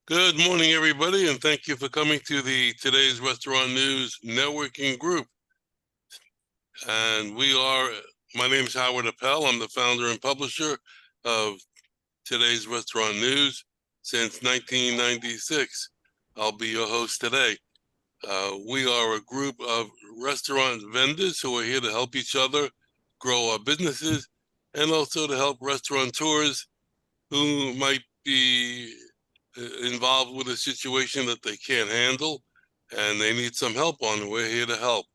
Good morning, everybody, and thank you for coming to the Today's Restaurant News networking group. And my name is Howard Appel. I'm the founder and publisher of Today's Restaurant News since 1996. I'll be your host today. We are a group of restaurant vendors who are here to help each other grow our businesses and also to help restaurateurs who might be involved with a situation that they can't handle and they need some help on. We're here to help.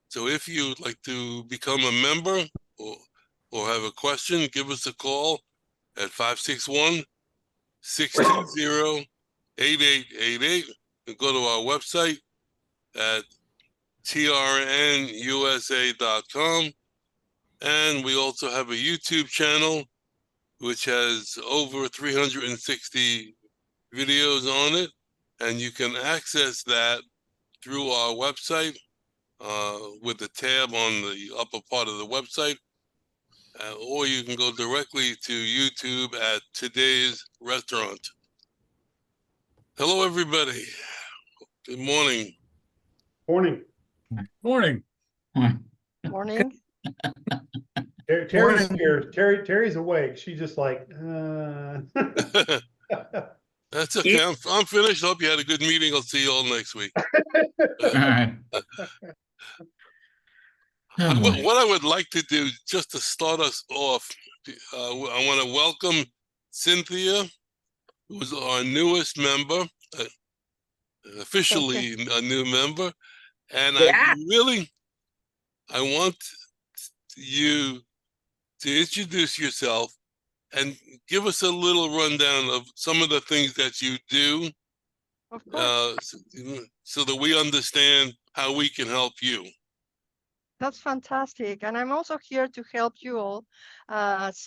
So if you'd like to become a member or have a question, give us a call at 561-620-8888 and go to our website at trnusa.com. And we also have a YouTube channel which has over 360 videos on it, and you can access that through our website with the tab on the upper part of the website, or you can go directly to YouTube at Today's Restaurant. Hello, everybody. Good morning. Morning. Morning. Morning. Terry's here. Terry's awake. She's just like, That's okay. I'm finished. Hope you had a good meeting. I'll see you all next week. All right. What I would like to do, just to start us off, I want to welcome Cynthia, who's our newest member, officially a new member. And I want you to introduce yourself and give us a little rundown of some of the things that you do, Of course. so that we understand how we can help you. That's fantastic. And I'm also here to help you all. Well,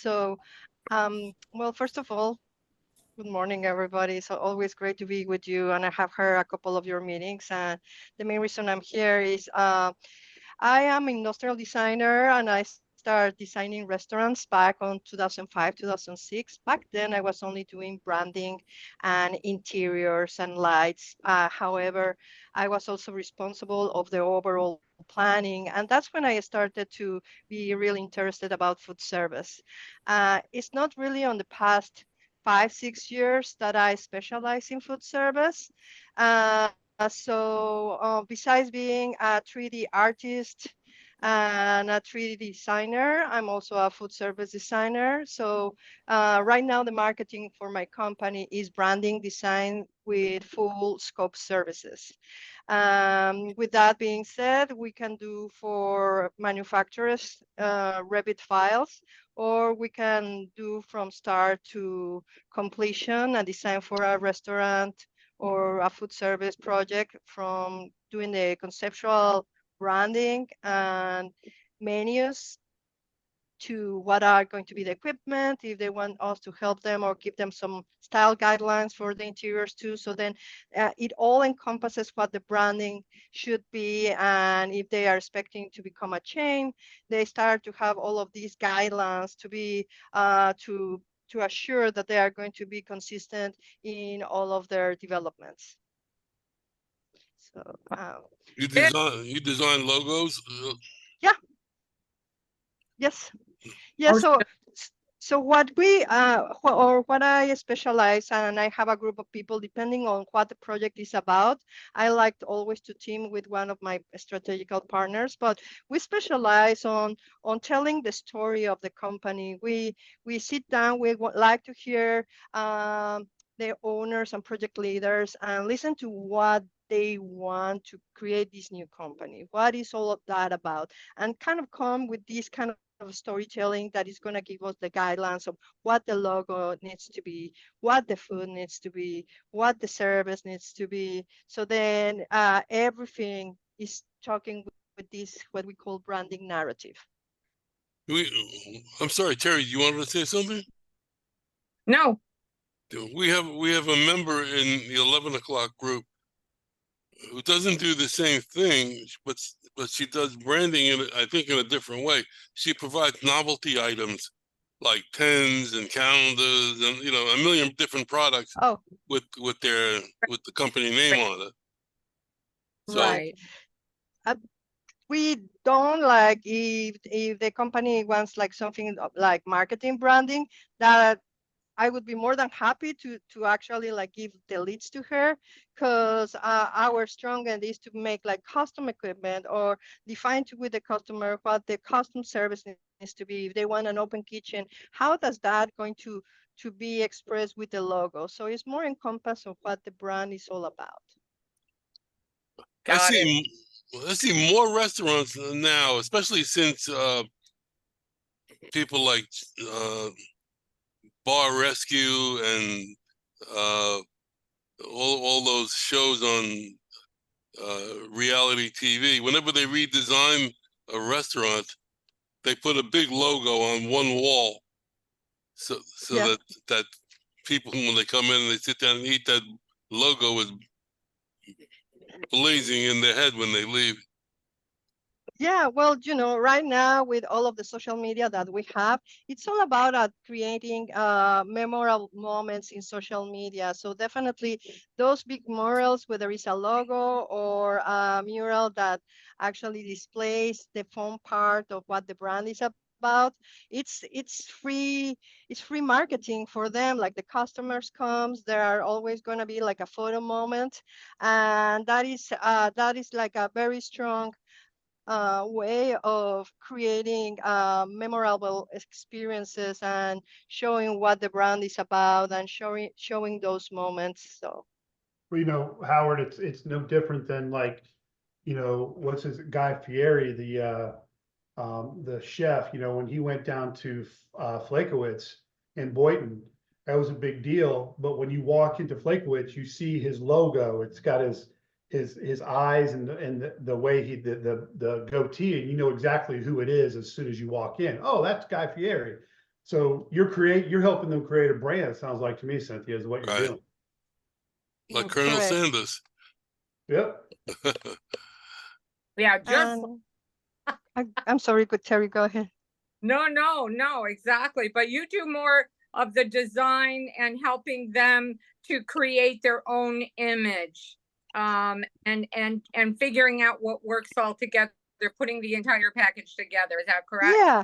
first of all, good morning, everybody. So always great to be with you. And I have heard a couple of your meetings. And the main reason I'm here is I am an industrial designer, and I started designing restaurants back on 2005, 2006. Back then, I was only doing branding and interiors and lights. However, I was also responsible of the overall planning. And that's when I started to be really interested about food service. It's not really on the past 5, 6 years that I specialize in food service. Besides being a 3D artist and a 3D designer, I'm also a food service designer. So right now the marketing for my company is branding design with full scope services. With that being said, we can do for manufacturers Revit files, or we can do from start to completion a design for a restaurant or a food service project, from doing the conceptual branding and menus to what are going to be the equipment, if they want us to help them or give them some style guidelines for the interiors too. So then it all encompasses what the branding should be. And if they are expecting to become a chain, they start to have all of these guidelines to be to assure that they are going to be consistent in all of their developments. So you design logos? Yeah. Yes. Yeah. So what we what I specialize, and I have a group of people depending on what the project is about. I like always to team with one of my strategical partners, but we specialize on telling the story of the company. We sit down. We like to hear the owners and project leaders and listen to what they want to create this new company. What is all of that about? And kind of come with this kind of storytelling that is going to give us the guidelines of what the logo needs to be, what the food needs to be, what the service needs to be. So then everything is talking with this, what we call branding narrative. I'm sorry, Terry, you wanted to say something? No. We have a member in the 11 o'clock group who doesn't do the same thing, but she does branding I think in a different way. She provides novelty items like pens and calendars and, you know, a million different products Oh, with the company name on it. So, right. We don't like if the company wants like something like marketing branding, that I would be more than happy to actually like give the leads to her, because our strongest is to make like custom equipment or define with the customer what the custom service needs to be. If they want an open kitchen, how does that going to be expressed with the logo? So it's more encompass of what the brand is all about. I Got it. see, I see more restaurants now, especially since people like Bar Rescue and all those shows on reality TV. Whenever they redesign a restaurant, they put a big logo on one wall, so Yeah. that people, when they come in and they sit down and eat, that logo is blazing in their head when they leave. Yeah, well, right now with all of the social media that we have, it's all about creating memorable moments in social media. So definitely those big murals, whether it's a logo or a mural that actually displays the fun part of what the brand is about, it's free marketing for them. Like the customers comes, there are always going to be like a photo moment, and that is like a very strong way of creating memorable experiences and showing what the brand is about and showing those moments. So Well, Howard, it's no different than like, what's his Guy Fieri, the chef, when he went down to Flakowitz in Boynton, that was a big deal. But when you walk into Flakowitz, you see his logo. It's got his eyes and the way the goatee, and you know exactly who it is as soon as you walk in. Oh, that's Guy Fieri. So you're helping them create a brand. It sounds like to me, Cynthia, is what you're Right. doing. Like Colonel correct. Sanders. Yep. Yeah, just I'm sorry, good Terry, go ahead. no, exactly. But you do more of the design and helping them to create their own image, and figuring out what works all together, putting the entire package together. Is that correct? Yeah,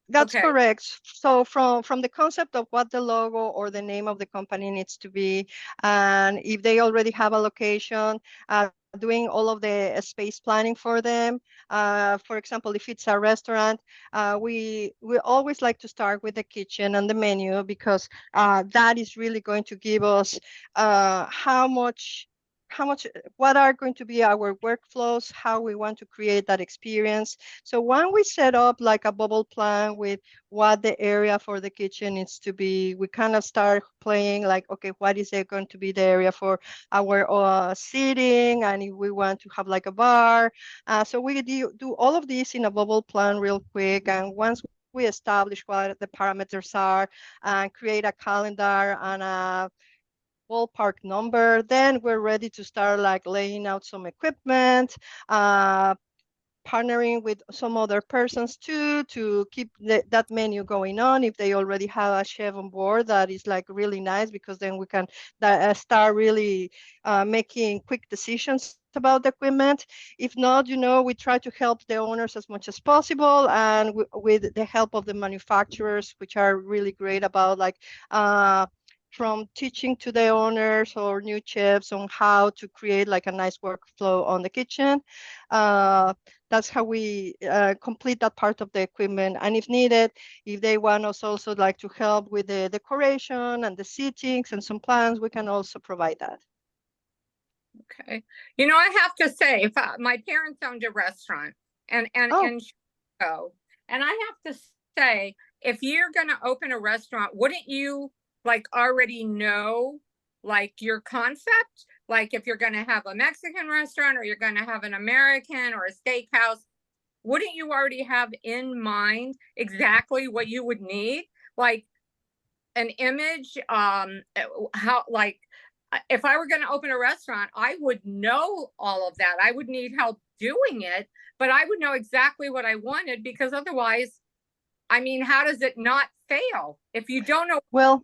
that's Okay. correct. So from the concept of what the logo or the name of the company needs to be, and if they already have a location, doing all of the space planning for them. For example, if it's a restaurant, we always like to start with the kitchen and the menu, because that is really going to give us how much what are going to be our workflows, how we want to create that experience. So when we set up like a bubble plan with what the area for the kitchen needs to be, we kind of start playing like, okay, what is it going to be the area for our seating, and if we want to have like a bar. So we do all of this in a bubble plan real quick, and once we establish what the parameters are and create a calendar and a ballpark number, then we're ready to start like laying out some equipment, partnering with some other persons too to keep that menu going on. If they already have a chef on board, that is like really nice, because then we can start really making quick decisions about the equipment. If not, we try to help the owners as much as possible, and with the help of the manufacturers, which are really great about like from teaching to the owners or new chefs on how to create like a nice workflow on the kitchen. That's how we complete that part of the equipment. And if needed, if they want us also like to help with the decoration and the seatings and some plans, we can also provide that. Okay. I have to say, if my parents owned a restaurant and Oh. in Chicago, and I have to say, if you're going to open a restaurant, wouldn't you like already know like your concept? Like if you're going to have a Mexican restaurant or you're going to have an American or a steakhouse, wouldn't you already have in mind exactly what you would need? Like an image, how, like, if I were going to open a restaurant, I would know all of that. I would need help doing it, but I would know exactly what I wanted, because otherwise I mean, how does it not fail? If you don't know, Well,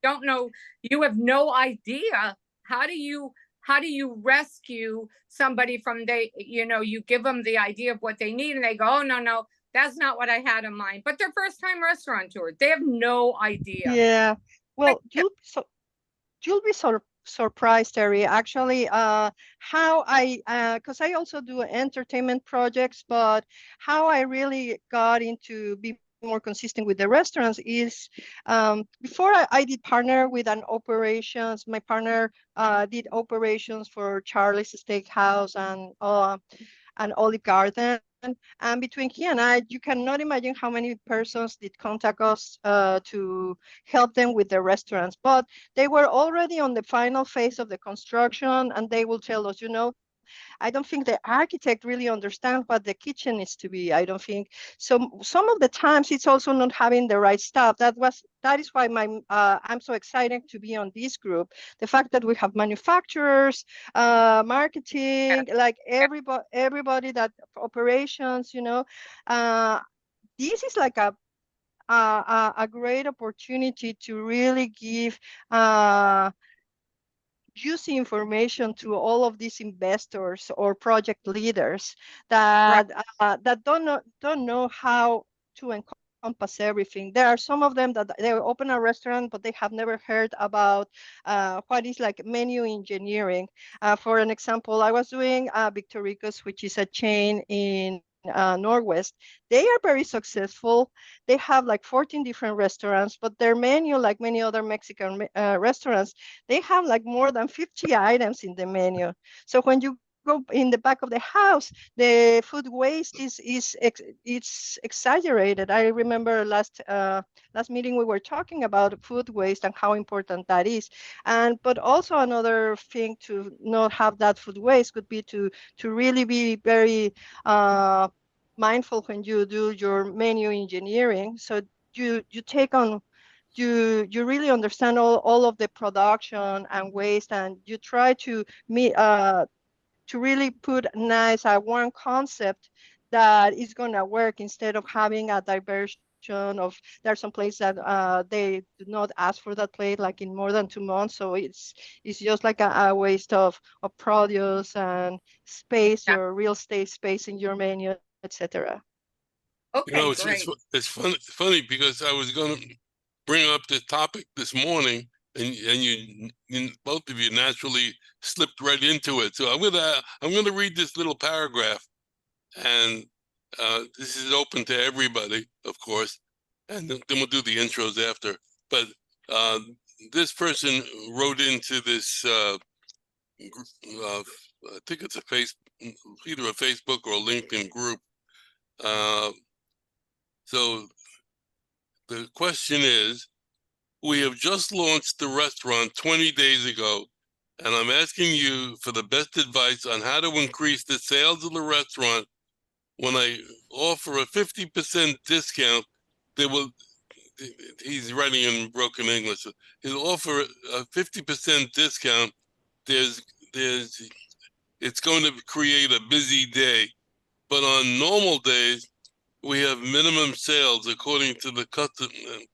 don't know, you have no idea. How do you rescue somebody from you give them the idea of what they need and they go, oh, no, that's not what I had in mind. But they're first time restaurateur. They have no idea. yeah. Well, you'll be surprised, Terry. Actually, how because I also do entertainment projects, but how I really got into be more consistent with the restaurants is before I did partner with an operations. My partner did operations for Charlie's Steakhouse and Olive Garden. And between he and I, you cannot imagine how many persons did contact us to help them with the restaurants. But they were already on the final phase of the construction, and they will tell us, I don't think the architect really understands what the kitchen is to be. I don't think so. Some of the times it's also not having the right staff. That is why I'm so excited to be on this group. The fact that we have manufacturers, marketing, like everybody that operations. This is like a great opportunity to really give using information to all of these investors or project leaders that that don't know how to encompass everything. There are some of them that they open a restaurant, but they have never heard about what is like menu engineering. For an example, I was doing Victor Rico's, which is a chain in Northwest. They are very successful. They have like 14 different restaurants, but their menu, like many other Mexican restaurants, they have like more than 50 items in the menu. So when you go in the back of the house, the food waste it's exaggerated. I remember last meeting we were talking about food waste and how important that is. But also another thing to not have that food waste could be to really be very mindful when you do your menu engineering. So you take on you really understand all of the production and waste, and you try to really put nice one concept that is going to work instead of having a diversion of there are some places that they do not ask for that plate like in more than 2 months, so it's just like a waste of produce and space, your real estate space in your menu, etc. Okay, It's great. funny because I was going to bring up this topic this morning, and you both of you naturally slipped right into it. So I'm gonna read this little paragraph, and this is open to everybody, of course, and then we'll do the intros after. But this person wrote into this. I think it's either a Facebook or a LinkedIn group. So the question is, we have just launched the restaurant 20 days ago, and I'm asking you for the best advice on how to increase the sales of the restaurant. When I offer a 50% discount, he's writing in broken English, he'll offer a 50% discount. It's going to create a busy day, but on normal days, we have minimum sales according to the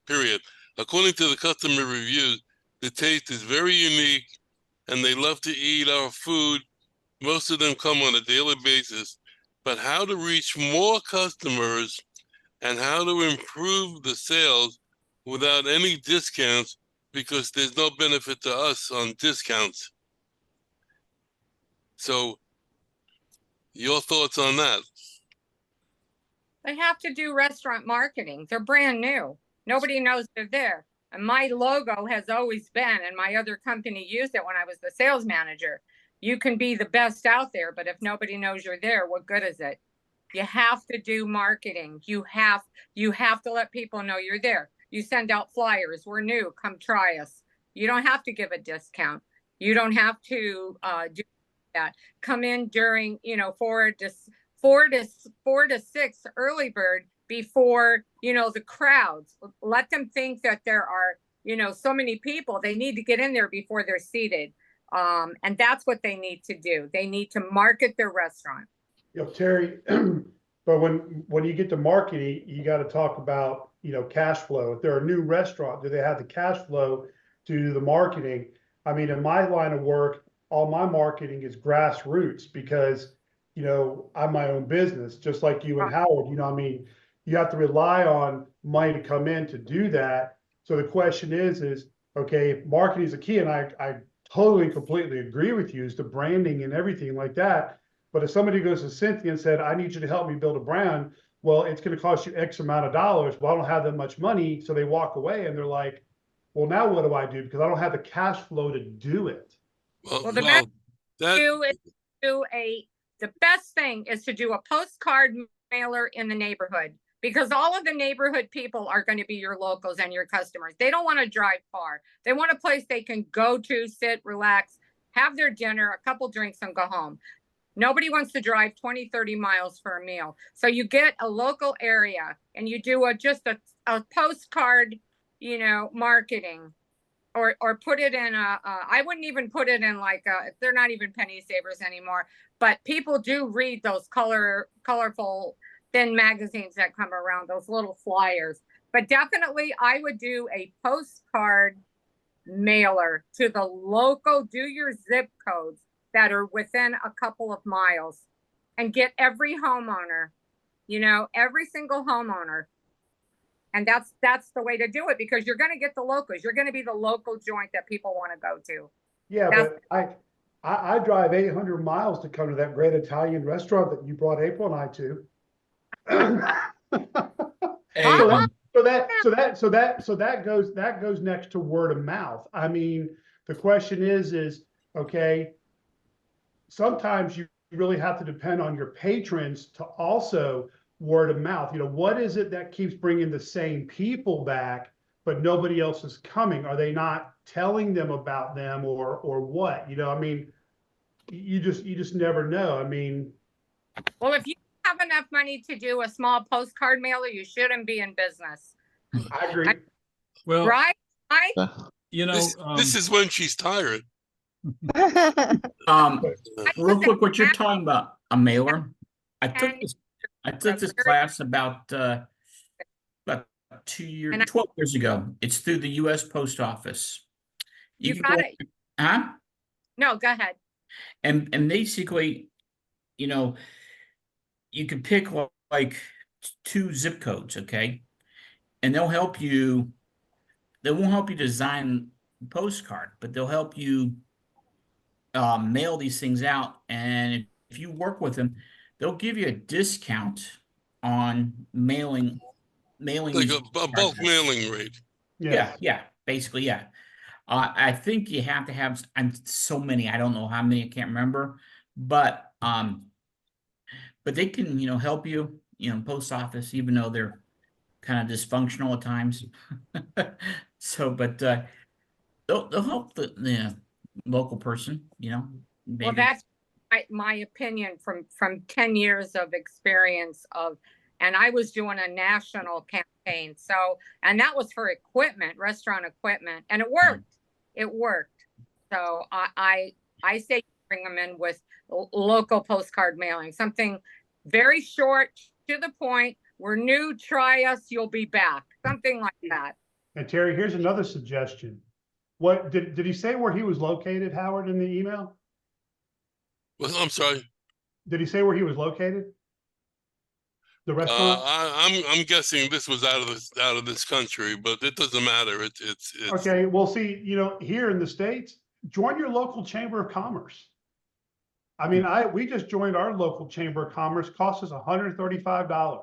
period. According to the customer reviews, the taste is very unique and they love to eat our food. Most of them come on a daily basis, but how to reach more customers and how to improve the sales without any discounts, because there's no benefit to us on discounts. So your thoughts on that? They have to do restaurant marketing. They're brand new. Nobody knows they're there. And my logo has always been, and my other company used it when I was the sales manager. You can be the best out there, but if nobody knows you're there, what good is it? You have to do marketing. You have to let people know you're there. You send out flyers. We're new. Come try us. You don't have to give a discount. You don't have to do that. Come in during 4 to 6 early bird before the crowds. Let them think that there are so many people. They need to get in there before they're seated, and that's what they need to do. They need to market their restaurant. Terry, But when you get to marketing, you got to talk about, you know, cash flow. If they're a new restaurant, do they have the cash flow to do the marketing? I mean, in my line of work, all my marketing is grassroots because, you know, I'm my own business, just like you and Howard. You know, I mean, you have to rely on money to come in to do that. So the question is, okay, marketing is a key, and I totally, completely agree with you, is the branding and everything like that. But if somebody goes to Cynthia and said, I need you to help me build a brand, well, it's going to cost you X amount of dollars. Well, I don't have that much money. So they walk away and they're like, well, now what do I do? Because I don't have the cash flow to do it. Well, the best the best thing is to do a postcard mailer in the neighborhood, because all of the neighborhood people are going to be your locals and your customers. They don't want to drive far. They want a place they can go to, sit, relax, have their dinner, a couple drinks, and go home. Nobody wants to drive 20, 30 miles for a meal. So you get a local area and you do just a postcard, you know, marketing, or put it in I wouldn't even put it in like they're not even penny savers anymore, but people do read those colorful thin magazines that come around, those little flyers. But definitely I would do a postcard mailer to the local, do your zip codes that are within a couple of miles, and get every homeowner, you know, every single homeowner. And that's the way to do it, because you're going to get the locals. You're going to be the local joint that people want to go to. Yeah, but I drive 800 miles to come to that great Italian restaurant that you brought April and I to. So that goes next to word of mouth. I mean, the question is okay, sometimes you really have to depend on your patrons to also word of mouth. You know, what is it that keeps bringing the same people back, but nobody else is coming? Are they not telling them about them, or what? You know, I mean, you just never know. I mean, well, if you have enough money to do a small postcard mailer, you shouldn't be in business. I agree. Well, right? you know, this is when she's tired. real quick, what you're talking about, a mailer. I took this class about 12 years ago. It's through the U.S. Post Office. You got it. Huh? No, go ahead. And basically, you know, you can pick like 2 zip codes, okay? And they'll help you. They won't help you design a postcard, but they'll help you mail these things out. And if you work with them, they'll give you a discount on mailing Like a bulk mailing rate. Yeah, basically, yeah. I think you have to have so many. I don't know how many. I can't remember, but they can, you know, help you, you know, post office, even though they're kind of dysfunctional at times. So, but they'll help the local person, you know. Maybe. Well, that's my opinion from 10 years of experience and I was doing a national campaign. So, and that was for equipment, restaurant equipment, and it worked. It worked. So I say bring them in with local postcard mailing, something very short, to the point. We're new, try us, you'll be back. Something like that. And Terry, here's another suggestion. What did he say where he was located, Howard, in the email? Well, I'm sorry. Did he say where he was located? The restaurant? I'm guessing this was out of this country, but it doesn't matter. It's okay. Well, see, you know, here in the States, join your local chamber of commerce. I mean, we just joined our local chamber of commerce. Cost us $135,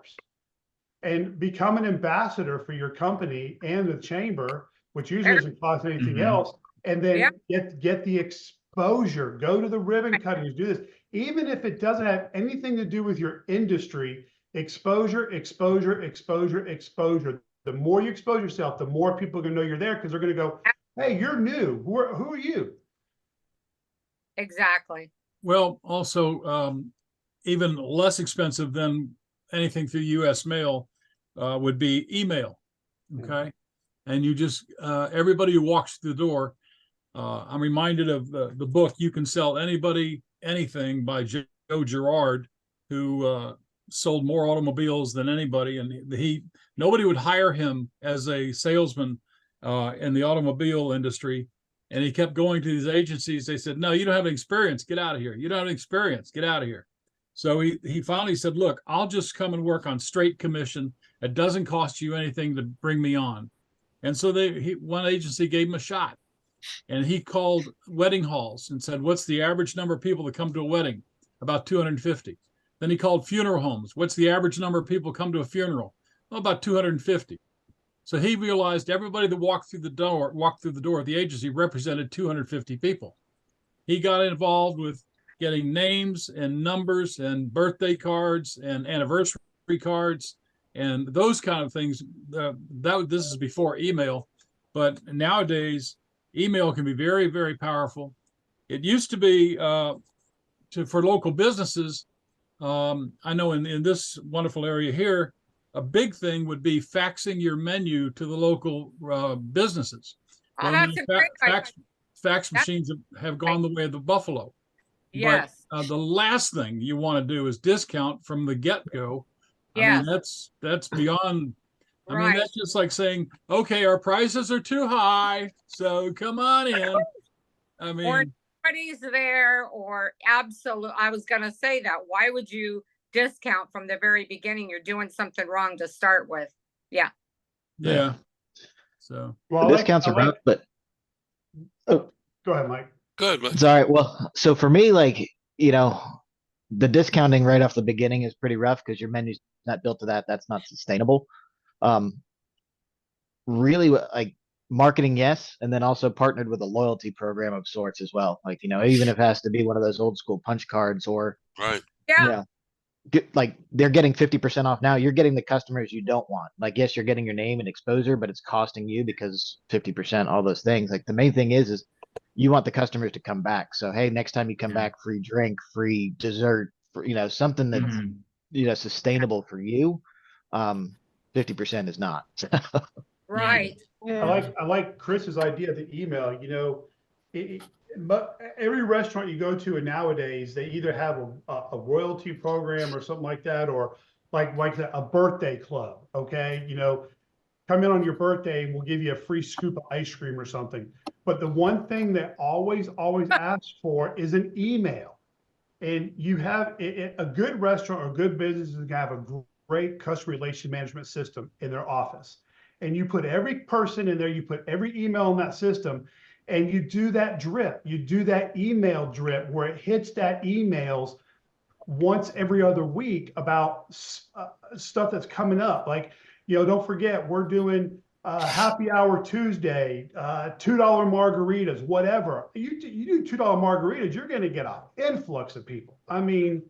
and become an ambassador for your company and the chamber, which usually doesn't cost anything else. And then get the exposure. Go to the ribbon cuttings. Do this, even if it doesn't have anything to do with your industry. Exposure, exposure, exposure, exposure. The more you expose yourself, the more people are going to know you're there, because they're going to go, hey, you're new. Who are you? Exactly. Well, also, even less expensive than anything through U.S. mail would be email. Okay. And you just, everybody who walks through the door, I'm reminded of the book, You Can Sell Anybody Anything by Joe Girard, who sold more automobiles than anybody, and nobody would hire him as a salesman in the automobile industry. And he kept going to these agencies. They said, "No, you don't have experience. Get out of here. You don't have experience. Get out of here." So he finally said, "Look, I'll just come and work on straight commission. It doesn't cost you anything to bring me on." And so one agency gave him a shot, and he called wedding halls and said, "What's the average number of people that come to a wedding?" About 250. Then he called funeral homes. "What's the average number of people come to a funeral?" "Well, about 250. So he realized everybody that walked through the door of the agency represented 250 people. He got involved with getting names and numbers and birthday cards and anniversary cards and those kind of things. This is before email, but nowadays email can be very, very powerful. It used to be for local businesses. I know in this wonderful area here, a big thing would be faxing your menu to the local businesses. Oh, that's a great idea. Fax machines have gone the way of the buffalo. Yes. But the last thing you want to do is discount from the get-go. Yes. I mean, that's beyond. I mean, Right. that's just like saying, "Okay, our prices are too high, so come on in." I Or mean, nobody's there, or absolute. I was going to say that. Why would you discount from the very beginning? You're doing something wrong to start with. Yeah. yeah. So Well, The discounts are rough, but go ahead, Mike. Good, man. it's all right. Well, so for me, like, the discounting right off the beginning is pretty rough because your menu's not built to that. That's not sustainable. Really, like marketing, yes, and then also partnered with a loyalty program of sorts as well. Like, even if it has to be one of those old school punch cards or, Right. Yeah. like they're getting 50% off now. You're getting the customers you don't want. Like, yes, you're getting your name and exposure, but it's costing you because 50%, all those things. Like the main thing is you want the customers to come back. So, hey, next time you come back, free drink, free dessert, something that's, sustainable for you. 50% is not. Right. I like Chris's idea of the email. But every restaurant you go to nowadays, they either have a royalty program or something like that, or like a birthday club. Okay, come in on your birthday and we'll give you a free scoop of ice cream or something. But the one thing that always asks for is an email. And you have a good restaurant or good business is going to have a great customer relation management system in their office. And you put every person in there, you put every email in that system, and you do that drip. You do that email drip where it hits that emails once every other week about stuff that's coming up. Like, don't forget, we're doing happy hour Tuesday, $2 margaritas, whatever. You do $2 margaritas, you're going to get an influx of people. I mean,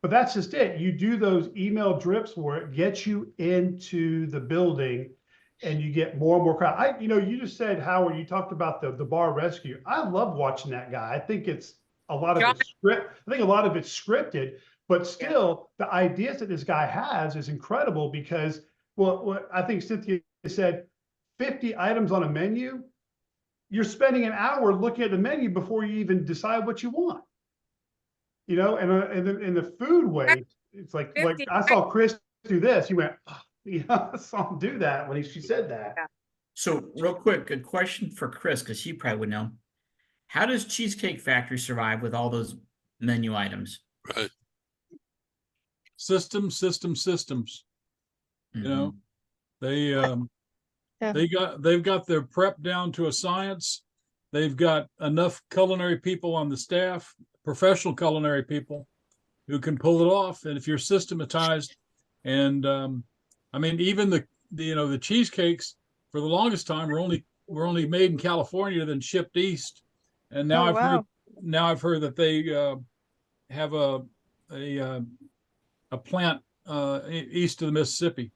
but that's just it. You do those email drips where it gets you into the building and you get more and more crowd. You just said, Howard, you talked about the bar rescue. I love watching that guy. I think it's a lot of it's scripted, but still the ideas that this guy has is incredible because, what I think Cynthia said, 50 items on a menu, you're spending an hour looking at the menu before you even decide what you want. And in the food way, it's like I saw Chris do this. He went, I saw him do that when she said that. So real quick, a question for Chris, because she probably would know. How does Cheesecake Factory survive with all those menu items? Right. Systems. Mhm. They've got their prep down to a science. They've got enough culinary people on the staff, professional culinary people who can pull it off. And if you're systematized, and I mean, even the cheesecakes for the longest time were only made in California, then shipped east. And now I've heard that they have a plant east of the Mississippi.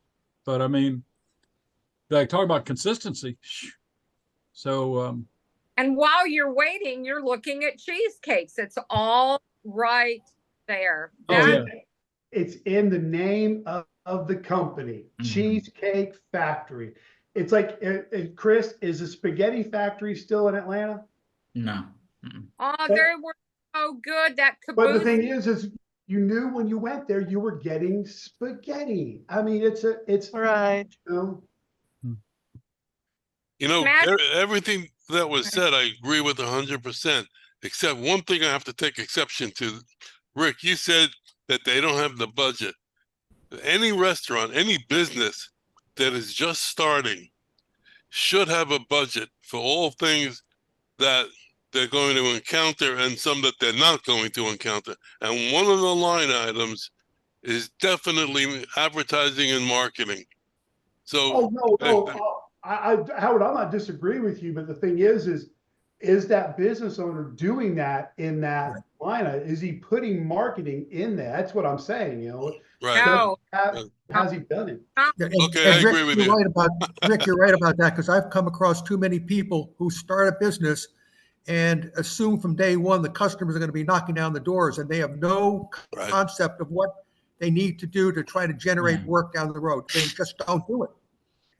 But I mean, like, talk about consistency. So And while you're waiting, you're looking at cheesecakes. It's all right there. It's in the name of the company, Cheesecake Factory. It's like, Chris, is the spaghetti factory still in Atlanta? No. Oh, they were so good. That But the caboose. thing is you knew when you went there, you were getting spaghetti. I mean, it's, Right. you know, You know, Matt? everything that was said, I agree with 100%, except one thing I have to take exception to. Rick, you said that they don't have the budget. Any restaurant, any business that is just starting should have a budget for all things that they're going to encounter and some that they're not going to encounter. And one of the line items is definitely advertising and marketing. So, oh, no, Howard, I'm not disagreeing with you, but the thing is that business owner doing that in that line? Is he putting marketing in there? That's what I'm saying, you know? right. No. Has he done it? Yeah, Okay, I Rick, agree with you're you. right about, Rick, you're right about that, because I've come across too many people who start a business and assume from day one the customers are going to be knocking down the doors, and they have no Right. concept of what they need to do to try to generate Yeah. work down the road. They just don't do it.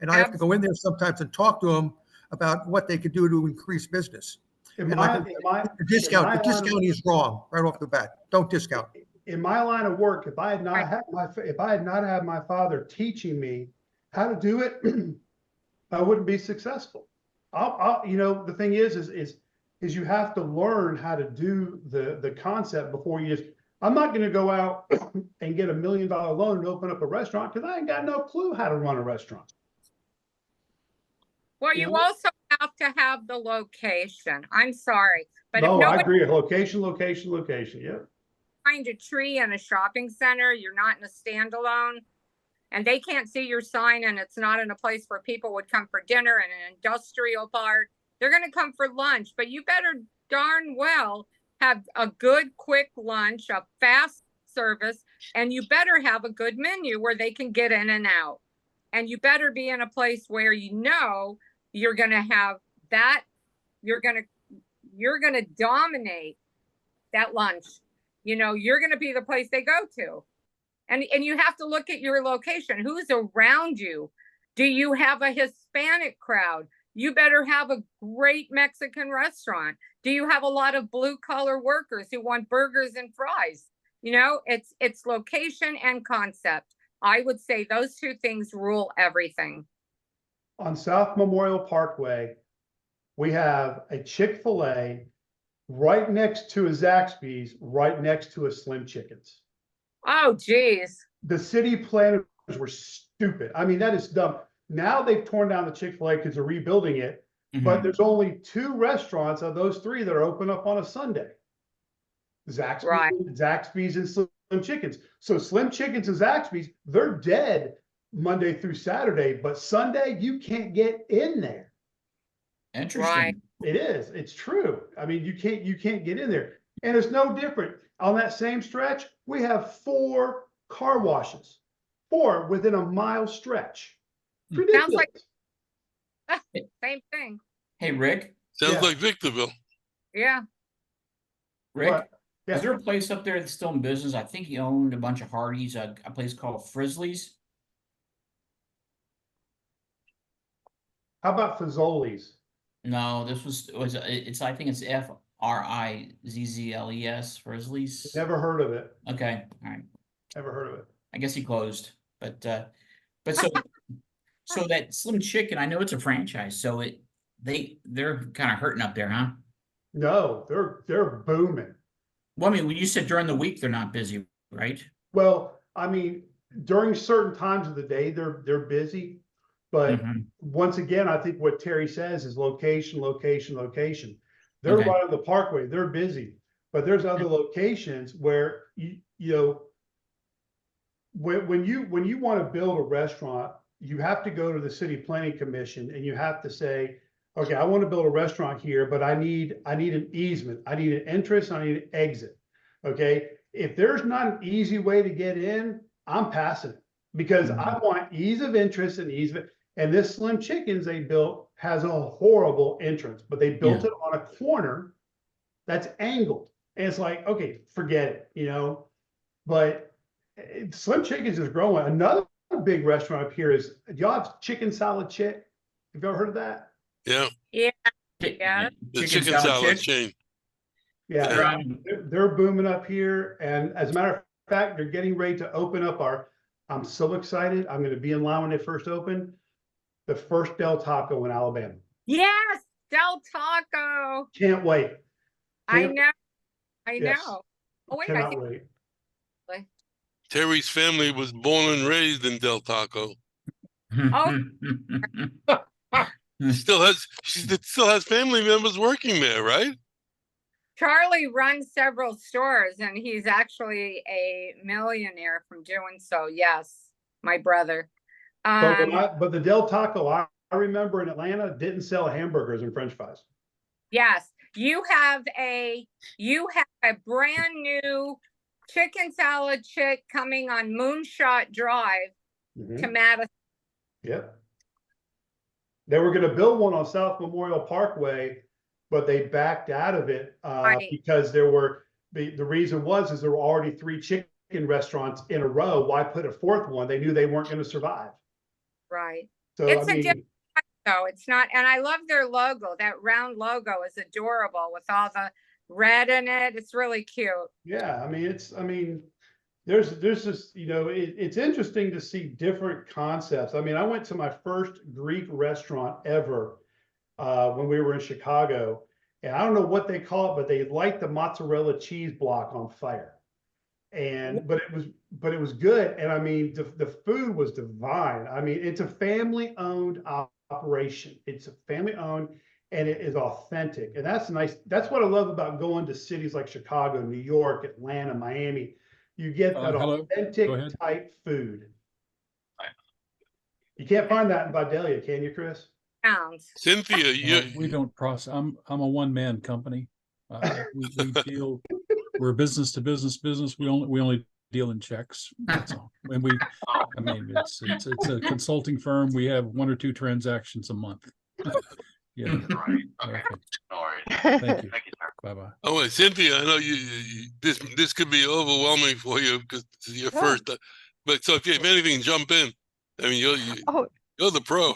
And I have to go in there sometimes and talk to them about what they could do to increase business. In And my, like, in my, the discount, in the my line of- discounting is wrong right off the bat. Don't discount. in my line of work, if I had not had my father teaching me how to do it, I wouldn't be successful. You know, the thing is you have to learn how to do the concept before you just, I'm not going to go out and get $1 million loan and open up a restaurant because I ain't got no clue how to run a restaurant. Well, You you know? also have to have the location. I'm sorry, but if No, I nobody agree. Location. Yeah. find a tree in a shopping center, you're not in a standalone, and they can't see your sign, and it's not in a place where people would come for dinner in an industrial park. They're going to come for lunch, but you better darn well have a good, quick lunch, a fast service, and you better have a good menu where they can get in and out. And you better be in a place where you know you're going to have that, you're going to dominate that lunch. You know, you're going to be the place they go to. And you have to look at your location. Who's around you? Do you have a Hispanic crowd? You better have a great Mexican restaurant. Do you have a lot of blue collar workers who want burgers and fries? You know, it's location and concept. I would say those two things rule everything. On South Memorial Parkway, we have a Chick-fil-A right next to a Zaxby's, right next to a Slim Chickens. Oh, geez. The city planners were stupid. I mean, that is dumb. Now they've torn down the Chick-fil-A because they're rebuilding it, but there's only 2 restaurants of those 3 that are open up on a Sunday. Zaxby's and Slim Chickens. So Slim Chickens and Zaxby's, they're dead Monday through Saturday, but Sunday you can't get in there. Interesting. It is. It's true. I mean, you can't get in there. And it's no different. On that same stretch, we have 4 car washes. 4 within a mile stretch. It's ridiculous. Sounds like same thing. Hey, Rick, Sounds Yeah. like Victorville. Yeah. Rick, What? Yeah. is there a place up there that's still in business? I think he owned a bunch of Hardee's, a place called Frizzly's. How about Fazoli's? No, it's I think it's Frizzles, Frizzly's. Never heard of it. Okay, all right. Never heard of it. I guess he closed, but so that Slim Chicken, I know it's a franchise, so they're kind of hurting up there, huh? No, they're booming. Well, I mean, when you said during the week they're not busy, right? Well, I mean, during certain times of the day, they're busy. But Mhm. once again, I think what Terry says is location. They're Okay. right on the parkway. They're busy, but there's other locations where you know when you want to build a restaurant, you have to go to the city planning commission and you have to say, okay, I want to build a restaurant here, but I need an easement, I need an entrance, I need an exit. Okay, if there's not an easy way to get in, I'm passing it because I want ease of entrance and easement. And this Slim Chickens they built has a horrible entrance, but they built it on a corner that's angled. And it's like, okay, forget it, you know. But Slim Chickens is growing. Another big restaurant up here is, do y'all have Chicken Salad Chick? Have you ever heard of that? Yeah, Yeah. the chicken salad chick? chain. Yeah, they're booming up here. And as a matter of fact, they're getting ready to open up I'm so excited. I'm gonna be in line when they first open. The first Del Taco in Alabama. Yes, Del Taco. Can't wait. I Can't- know. I Yes. know. Oh wait, I Cannot think wait. Terry's family was born and raised in Del Taco. She still has family members working there, right? Charlie runs several stores and he's actually a millionaire from doing so. Yes, my brother. But the Del Taco I remember in Atlanta didn't sell hamburgers and French fries. Yes, you have a brand new chicken salad chick coming on Moonshot Drive to Madison. Yep. They were going to build one on South Memorial Parkway, but they backed out of it Right. because the reason is there were already 3 chicken restaurants in a row. Why put a 4th one? They knew they weren't going to survive. Right. So It's I mean, different though. It's not, and I love their logo. That round logo is adorable with all the red in it. It's really cute. yeah, I mean, there's this, it's interesting to see different concepts. I mean, I went to my first Greek restaurant ever when we were in Chicago, and I don't know what they call it, but they light the mozzarella cheese block on fire. But it was good. And I mean, the food was divine. I mean, it's a family owned operation. It's a family owned and it is authentic. And that's nice. That's what I love about going to cities like Chicago, New York, Atlanta, Miami. You get that authentic type food. You can't find that in Vidalia, can you, Chris? Cynthia, we don't process. I'm a one-man company. We deal. We're business to business. We only deal in checks. That's all. And I mean, it's a consulting firm. We have 1 or 2 transactions a month. Yeah. Okay. Thank you. Bye bye. Oh, wait, Cynthia, I know this could be overwhelming for you because this is your first. But so if anything, jump in. I mean, you're the pro.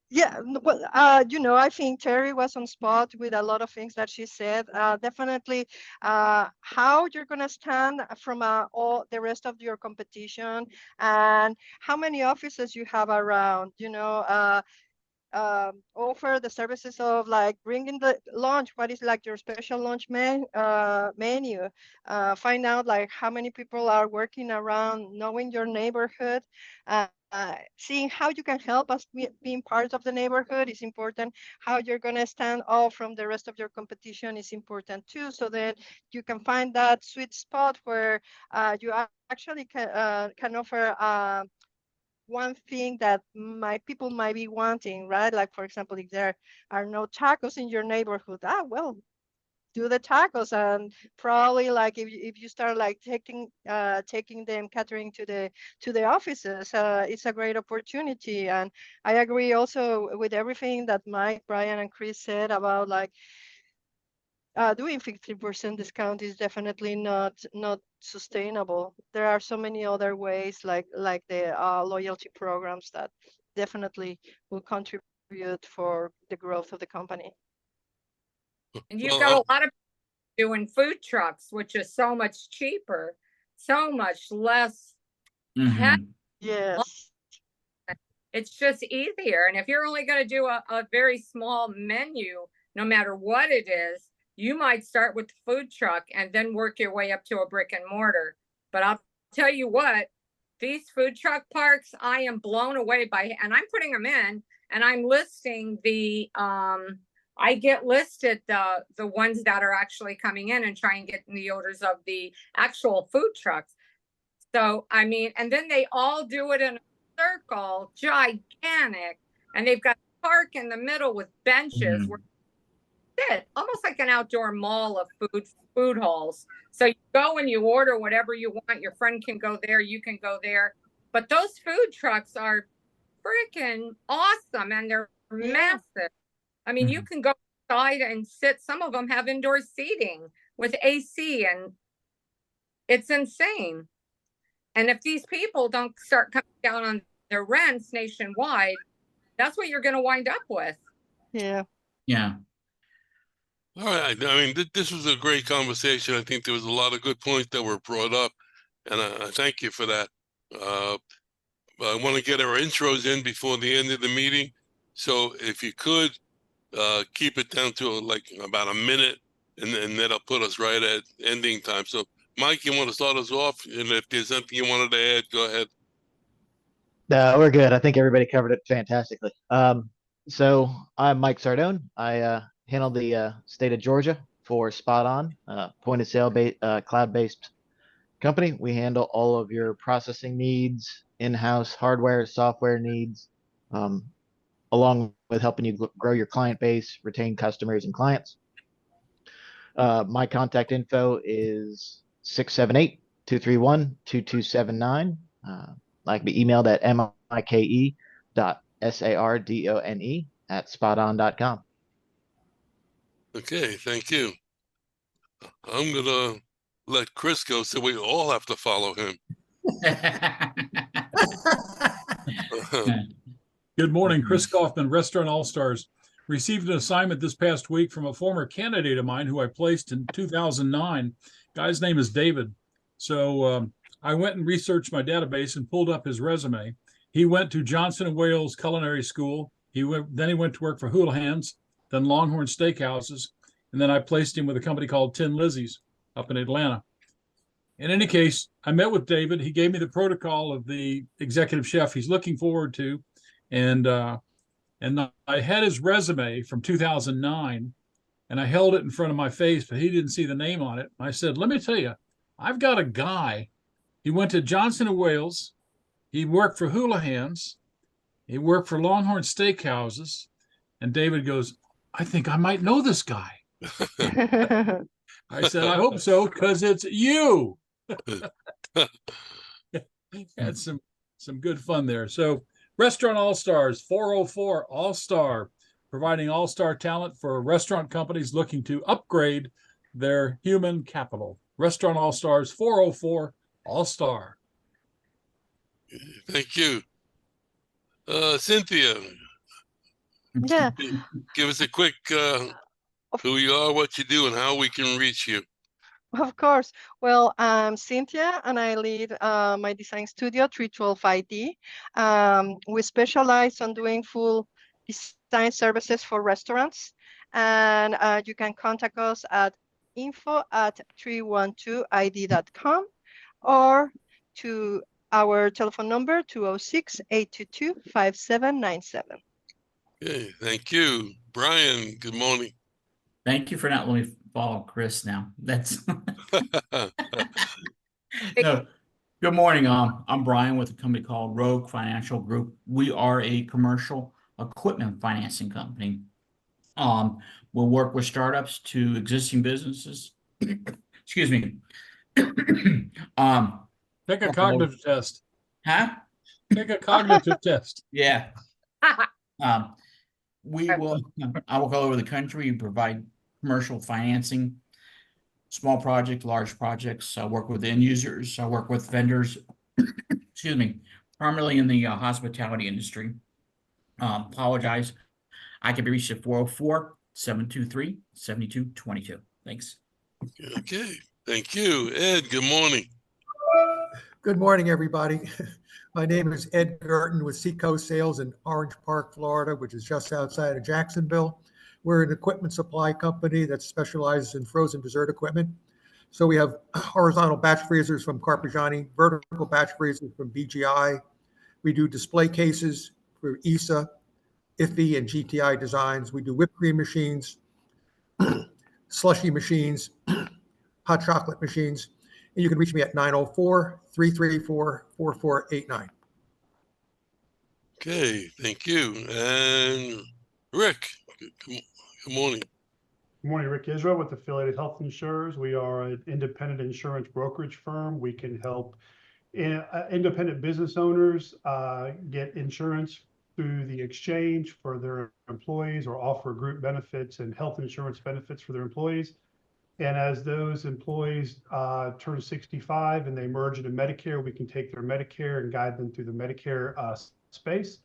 Yeah, well, I think Terry was on spot with a lot of things that she said. Definitely, how you're gonna stand from all the rest of your competition, and how many offices you have around. Offer the services of like bringing the lunch, what is like your special lunch menu, find out like how many people are working around, knowing your neighborhood, seeing how you can help us being part of the neighborhood is important. How you're going to stand out from the rest of your competition is important too, so that you can find that sweet spot where you actually can offer one thing that people might be wanting, right? Like, for example, if there are no tacos in your neighborhood, well, do the tacos. And probably like if you start like taking them catering to the offices, it's a great opportunity. And I agree also with everything that Mike, Brian, and Chris said about like doing 50% discount is definitely not sustainable. There are so many other ways like the loyalty programs that definitely will contribute for the growth of the company. And you've got a lot of people doing food trucks, which is so much cheaper, so much less. Yes. It's just easier. And if you're only going to do a very small menu, no matter what it is, you might start with the food truck and then work your way up to a brick and mortar. But I'll tell you what, these food truck parks, I am blown away by, and I'm putting them in, and I'm listing I get listed the ones that are actually coming in and try and get the orders of the actual food trucks. So, I mean, and then they all do it in a circle, gigantic, and they've got a park in the middle with benches where almost like an outdoor mall of food halls. So you go and you order whatever you want. Your friend can go there, you can go there. But those food trucks are freaking awesome, and they're massive. I mean, you can go outside and sit. Some of them have indoor seating with AC, and it's insane. And if these people don't start coming down on their rents nationwide, that's what you're going to wind up with. Yeah. Yeah. All right. I mean, this was a great conversation. I think there was a lot of good points that were brought up. and I thank you for that. I want to get our intros in before the end of the meeting. So if you could, keep it down to like about a minute, and that'll put us right at ending time. So Mike, you want to start us off? And if there's something you wanted to add, go ahead. No, we're good. I think everybody covered it fantastically. So I'm Mike Sardone. I handle the state of Georgia for Spot On, point of sale cloud-based company. We handle all of your processing needs, in-house hardware, software needs, along with helping you grow your client base, retain customers and clients. My contact info is 678-231-2279. I can be emailed at mike.sardone@spoton.com. Okay, thank you. I'm gonna let Chris go, so we all have to follow him. Good morning, Chris Kaufman, Restaurant All-Stars. Received an assignment this past week from a former candidate of mine who I placed in 2009. Guy's name is David. So I went and researched my database and pulled up his resume. He went to Johnson & Wales Culinary School. Then he went to work for Houlihan's, then Longhorn Steakhouses, and then I placed him with a company called Tin Lizzie's up in Atlanta. In any case, I met with David. He gave me the protocol of the executive chef he's looking forward to. And I had his resume from 2009, and I held it in front of my face, but he didn't see the name on it. I said, let me tell you, I've got a guy. He went to Johnson & Wales. He worked for Houlihan's. He worked for Longhorn Steakhouses. And David goes, I think I might know this guy. I said, I hope so, because it's you. Had some good fun there. So Restaurant All-Stars, 404 All-Star, providing all-star talent for restaurant companies looking to upgrade their human capital. Restaurant All-Stars, 404 All-Star. Thank you. Cynthia, Yeah, give us a quick who you are, what you do, and how we can reach you. of course. Well, I'm Cynthia, and I lead my design studio, 312 ID. We specialize on doing full design services for restaurants, and you can contact us at info@312id.com or to our telephone number, 206-822-5797. Okay, thank you. Brian, good morning. Thank you for not letting me follow Chris now. That's no. Good morning. I'm Brian with a company called Rogue Financial Group. We are a commercial equipment financing company. We'll work with startups to existing businesses. Excuse me. Take a cognitive test. Huh? Take a cognitive test. Yeah. I will go all over the country and provide commercial financing, small projects, large projects. I work with end users. I work with vendors, excuse me, primarily in the hospitality industry. Apologize. I can be reached at 404-723-7222. Thanks. Okay, thank you. Ed, good morning. Good morning, everybody. My name is Ed Gerton with Seacoast Sales in Orange Park, Florida, which is just outside of Jacksonville. We're an equipment supply company that specializes in frozen dessert equipment. So we have horizontal batch freezers from Carpigiani, vertical batch freezers from BGI. We do display cases for ISA, IFE, and GTI designs. We do whipped cream machines, slushy machines, hot chocolate machines. And you can reach me at 904-334-4489. Okay, thank you. And Rick, good morning. Good morning, Rick Israel with Affiliated Health Insurers. We are an independent insurance brokerage firm. We can help independent business owners get insurance through the exchange for their employees or offer group benefits and health insurance benefits for their employees. And as those employees turn 65 and they merge into Medicare, we can take their Medicare and guide them through the Medicare space.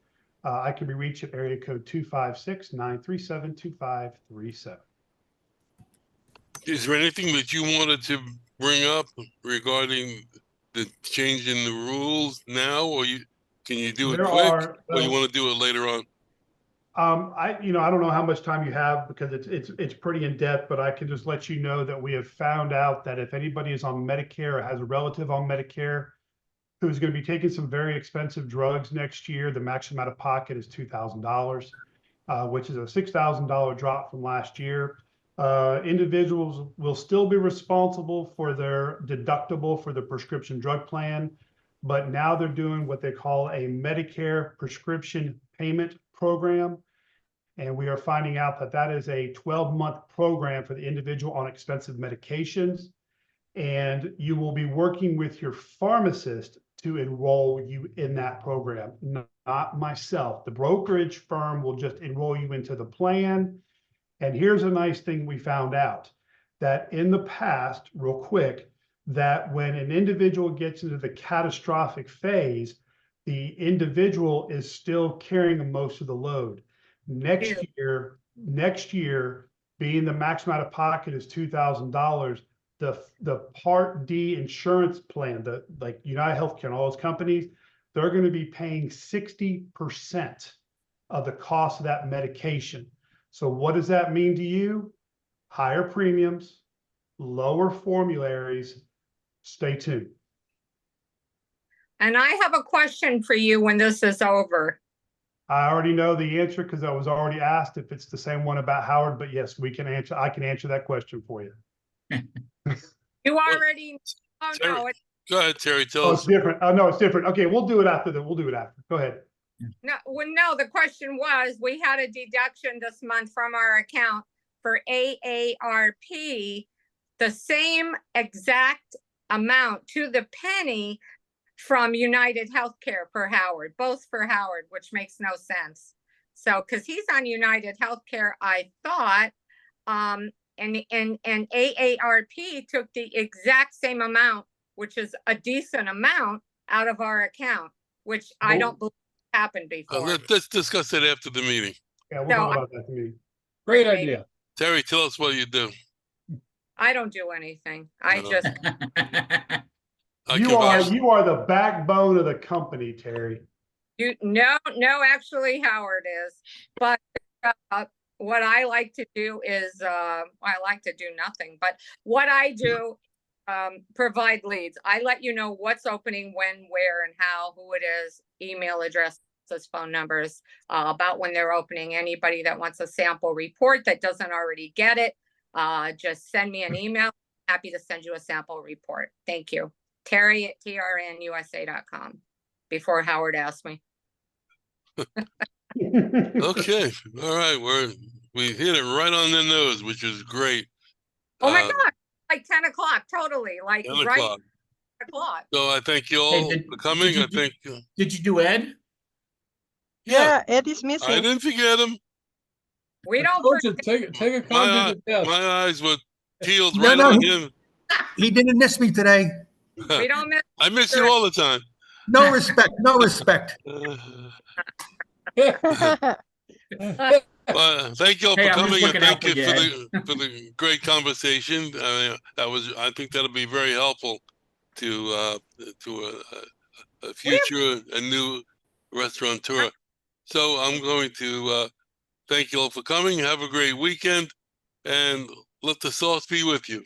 I can be reached at area code 256-937-2537. Is there anything that you wanted to bring up regarding the change in the rules now, or can you do it There quick, are, or you want to do it later on? I don't know how much time you have because it's pretty in depth, but I can just let you know that we have found out that if anybody is on Medicare or has a relative on Medicare who's going to be taking some very expensive drugs next year, the maximum out of pocket is $2,000, which is a $6,000 drop from last year. Individuals will still be responsible for their deductible for the prescription drug plan, but now they're doing what they call a Medicare prescription payment program. And we are finding out that that is a 12-month program for the individual on expensive medications. And you will be working with your pharmacist to enroll you in that program, not myself. The brokerage firm will just enroll you into the plan. And here's a nice thing we found out, that in the past, real quick, that when an individual gets into the catastrophic phase, the individual is still carrying most of the load. Next year, being the maximum out of pocket is $2,000, the Part D insurance plan, like United Healthcare and all those companies, they're going to be paying 60% of the cost of that medication. So what does that mean to you? Higher premiums, lower formularies. Stay tuned. And I have a question for you when this is over. I already know the answer because I was already asked if it's the same one about Howard, but yes, I can answer that question for you. You already, oh no, it's Go ahead, Terry, tell Oh, us. it's different. Oh, no, it's different. Okay, we'll do it after that. We'll do it after. Go ahead. no, well, no, the question was, we had a deduction this month from our account for AARP, the same exact amount to the penny from United Healthcare for Howard, both for Howard, which makes no sense. So, because he's on United Healthcare, I thought, and AARP took the exact same amount, which is a decent amount, out of our account, which I don't believe happened before. Let's discuss it after the meeting. Yeah, we'll So talk about that to me. Great Maybe. idea. Terry, tell us what you do. I don't do anything. I No. just, I You can are vouch. the backbone of the company, Terry. no, actually Howard is, but what I like to do is, I like to do nothing, but what I do, provide leads. I let you know what's opening, when, where, and how, who it is, email addresses, phone numbers, about when they're opening. Anybody that wants a sample report that doesn't already get it, just send me an email. Happy to send you a sample report. Thank you. Terry at trnusa.com, before Howard asked me. Okay, all right, we hit it right on the nose, which is great. Oh my God, like 10 o'clock, totally, like 10 right o'clock. 10 o'clock. So I thank you Hey, all did- for coming. did you- I think, Did you do Ed? yeah, Ed is I missing. didn't forget him. We I don't told you, forget. take a My, cognitive test. my eyes were peeled No, right no, on he- him. He didn't miss me today. We don't miss. I miss you all the time. No respect, no respect. Well, thank you all Hey, for I'm just coming, and looking out thank you for for you, for the great conversation. I think that'll be very helpful to a future, a new restaurateur. So I'm going to thank you all for coming. Have a great weekend, and let the sauce be with you.